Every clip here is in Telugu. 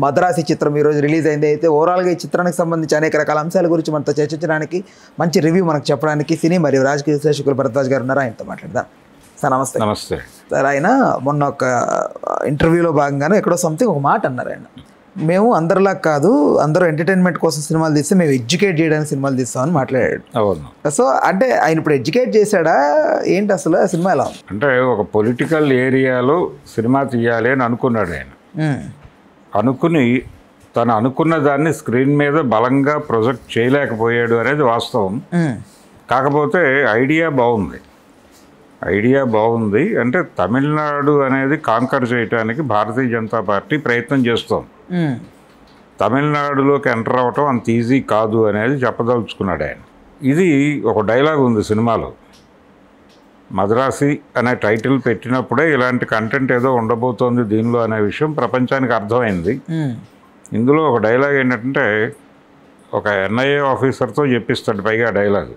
మద్రాసి చిత్రం ఈరోజు రిలీజ్ అయింది. అయితే ఓవరాల్గా ఈ చిత్రానికి సంబంధించి అనేక రకాల అంశాల గురించి మనతో చర్చించడానికి, మంచి రివ్యూ మనకు చెప్పడానికి సినీ మరియు రాజకీయ విశ్లేషకులు భరద్వాజ్ గారు ఉన్నారు. ఆయనతో మాట్లాడదాం. సార్ నమస్తే. నమస్తే సార్, ఆయన మొన్న ఒక ఇంటర్వ్యూలో భాగంగానే ఎక్కడో సంథింగ్ ఒక మాట అన్నారు. ఆయన మేము అందరిలా కాదు, అందరూ ఎంటర్టైన్మెంట్ కోసం సినిమాలు తీస్తే మేము ఎడ్యుకేట్ చేయడానికి సినిమాలు తీస్తామని మాట్లాడాడు. అవును. సో అంటే ఆయన ఇప్పుడు ఎడ్యుకేట్ చేశాడా ఏంటి, అసలు ఆ సినిమా ఎలా ఉంది? అంటే ఒక పొలిటికల్ ఏరియాలో సినిమా తీయాలి అని అనుకున్నాడు ఆయన. అనుకుని తను అనుకున్న దాన్ని స్క్రీన్ మీద బలంగా ప్రొజెక్ట్ చేయలేకపోయాడు అనేది వాస్తవం. కాకపోతే ఐడియా బాగుంది. అంటే తమిళనాడు అనేది కాంకర్ చేయడానికి భారతీయ జనతా పార్టీ ప్రయత్నం చేస్తోంది. తమిళనాడులోకి ఎంటర్ అవ్వటం అంత ఈజీ కాదు అనేది చెప్పదలుచుకున్నాడు ఆయన. ఇది ఒక డైలాగ్ ఉంది సినిమాలో. మద్రాసి అనే టైటిల్ పెట్టినప్పుడే ఇలాంటి కంటెంట్ ఏదో ఉండబోతోంది దీనిలో అనే విషయం ప్రపంచానికి అర్థమైంది. ఇందులో ఒక డైలాగ్ ఏంటంటే, ఒక ఎన్ఐఏ ఆఫీసర్తో చెప్పిస్తాడు పైగా డైలాగ్,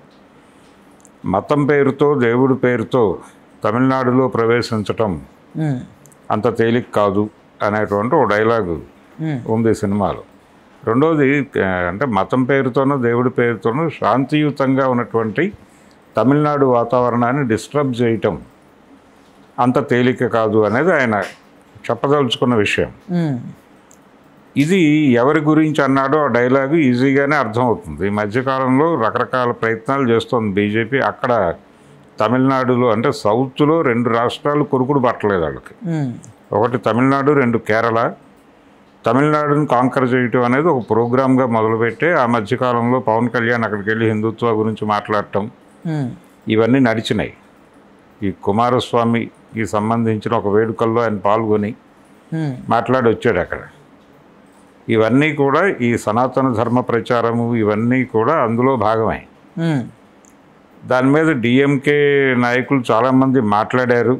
మతం పేరుతో దేవుడి పేరుతో తమిళనాడులో ప్రవేశించటం అంత తేలిక కాదు అనేటువంటి ఒక డైలాగు ఉంది సినిమాలో. రెండోది అంటే మతం పేరుతోనూ దేవుడి పేరుతోనూ శాంతియుతంగా ఉన్నటువంటి తమిళనాడు వాతావరణాన్ని డిస్టర్బ్ చేయటం అంత తేలిక కాదు అనేది ఆయన చెప్పదలుచుకున్న విషయం. ఇది ఎవరి గురించి అన్నాడో ఆ డైలాగు ఈజీగానే అర్థమవుతుంది. ఈ మధ్యకాలంలో రకరకాల ప్రయత్నాలు చేస్తోంది బీజేపీ. అక్కడ తమిళనాడులో అంటే సౌత్లో 2 రాష్ట్రాలు కొరుకుడు పట్టలేదు వాళ్ళకి. ఒకటి తమిళనాడు, 2 కేరళ. తమిళనాడుని కాంకర్ చేయటం అనేది ఒక ప్రోగ్రామ్గా మొదలుపెట్టే ఆ మధ్యకాలంలో పవన్ కళ్యాణ్ అక్కడికి వెళ్ళి హిందుత్వ గురించి మాట్లాడటం ఇవన్నీ నడిచినాయి. ఈ కుమారస్వామికి సంబంధించిన ఒక వేడుకల్లో ఆయన పాల్గొని మాట్లాడి వచ్చాడు అక్కడ. ఇవన్నీ కూడా ఈ సనాతన ధర్మ ప్రచారము ఇవన్నీ కూడా అందులో భాగమే. దాని మీద డిఎంకే నాయకులు చాలామంది మాట్లాడారు.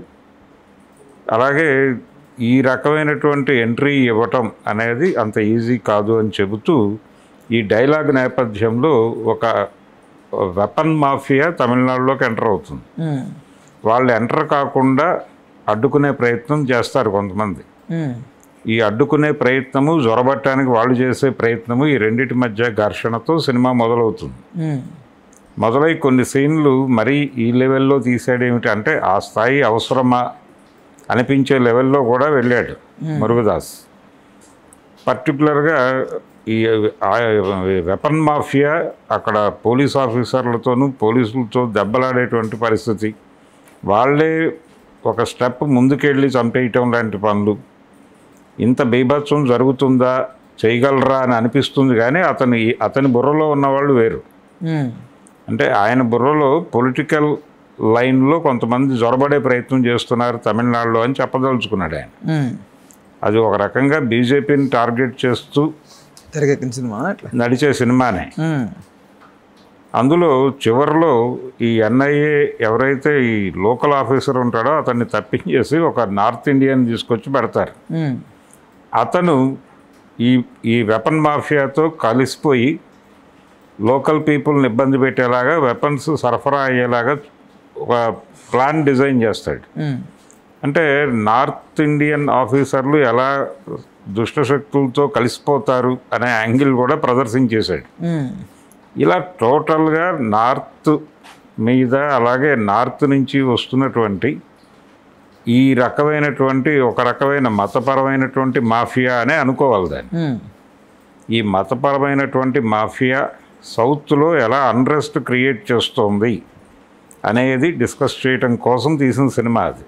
అలాగే ఈ రకమైనటువంటి ఎంట్రీ ఇవ్వటం అనేది అంత ఈజీ కాదు అని చెబుతూ ఈ డైలాగ్ నేపథ్యంలో ఒక వెపన్ మాఫియా తమిళనాడులోకి ఎంటర్ అవుతుంది. వాళ్ళు ఎంటర్ కాకుండా అడ్డుకునే ప్రయత్నం చేస్తారు కొంతమంది. ఈ అడ్డుకునే ప్రయత్నము, జొరబట్టడానికి వాళ్ళు చేసే ప్రయత్నము, ఈ రెండింటి మధ్య ఘర్షణతో సినిమా మొదలవుతుంది. మొదలై కొన్ని సీన్లు మరీ ఈ లెవెల్లో తీసాడేమిటి అంటే ఆ స్థాయి అవసరమా అనిపించే లెవెల్లో కూడా వెళ్ళాడు మురుగదాస్. పర్టికులర్గా ఈ వెపన్ మాఫియా అక్కడ పోలీస్ ఆఫీసర్లతోనూ పోలీసులతో దెబ్బలాడేటువంటి పరిస్థితి, వాళ్ళే ఒక స్టెప్ ముందుకెళ్ళి చంపేయటం లాంటి పనులు, ఇంత బీభత్సం జరుగుతుందా, చేయగలరా అని అనిపిస్తుంది. కానీ అతని బుర్రలో ఉన్నవాళ్ళు వేరు. అంటే ఆయన బుర్రలో పొలిటికల్ లైన్లో కొంతమంది జొరబడే ప్రయత్నం చేస్తున్నారు తమిళనాడులో అని చెప్పదలుచుకున్నాడు ఆయన. అది ఒక రకంగా బీజేపీని టార్గెట్ చేస్తూ నడిచే సినిమానే. అందులో చివరిలో ఈ ఎన్ఐఏ ఎవరైతే ఈ లోకల్ ఆఫీసర్ ఉంటాడో అతన్ని తప్పించేసి ఒక నార్త్ ఇండియన్ తీసుకొచ్చి పెడతారు. అతను ఈ వెపన్ మాఫియాతో కలిసిపోయి లోకల్ పీపుల్ని ఇబ్బంది పెట్టేలాగా, వెపన్స్ సరఫరా అయ్యేలాగా ఒక ప్లాన్ డిజైన్ చేస్తాడు. అంటే నార్త్ ఇండియన్ ఆఫీసర్లు ఎలా దుష్టశక్తులతో కలిసిపోతారు అనే యాంగిల్ కూడా ప్రదర్శించేశాడు. ఇలా టోటల్గా నార్త్ మీద, అలాగే నార్త్ నుంచి వస్తున్నటువంటి ఈ రకమైనటువంటి ఒక రకమైన మతపరమైనటువంటి మాఫియా అనే అనుకోవాలి దాన్ని. ఈ మతపరమైనటువంటి మాఫియా సౌత్లో ఎలా అన్రెస్ట్ క్రియేట్ చేస్తోంది అనేది డిస్కస్ చేయటం కోసం తీసిన సినిమా అది.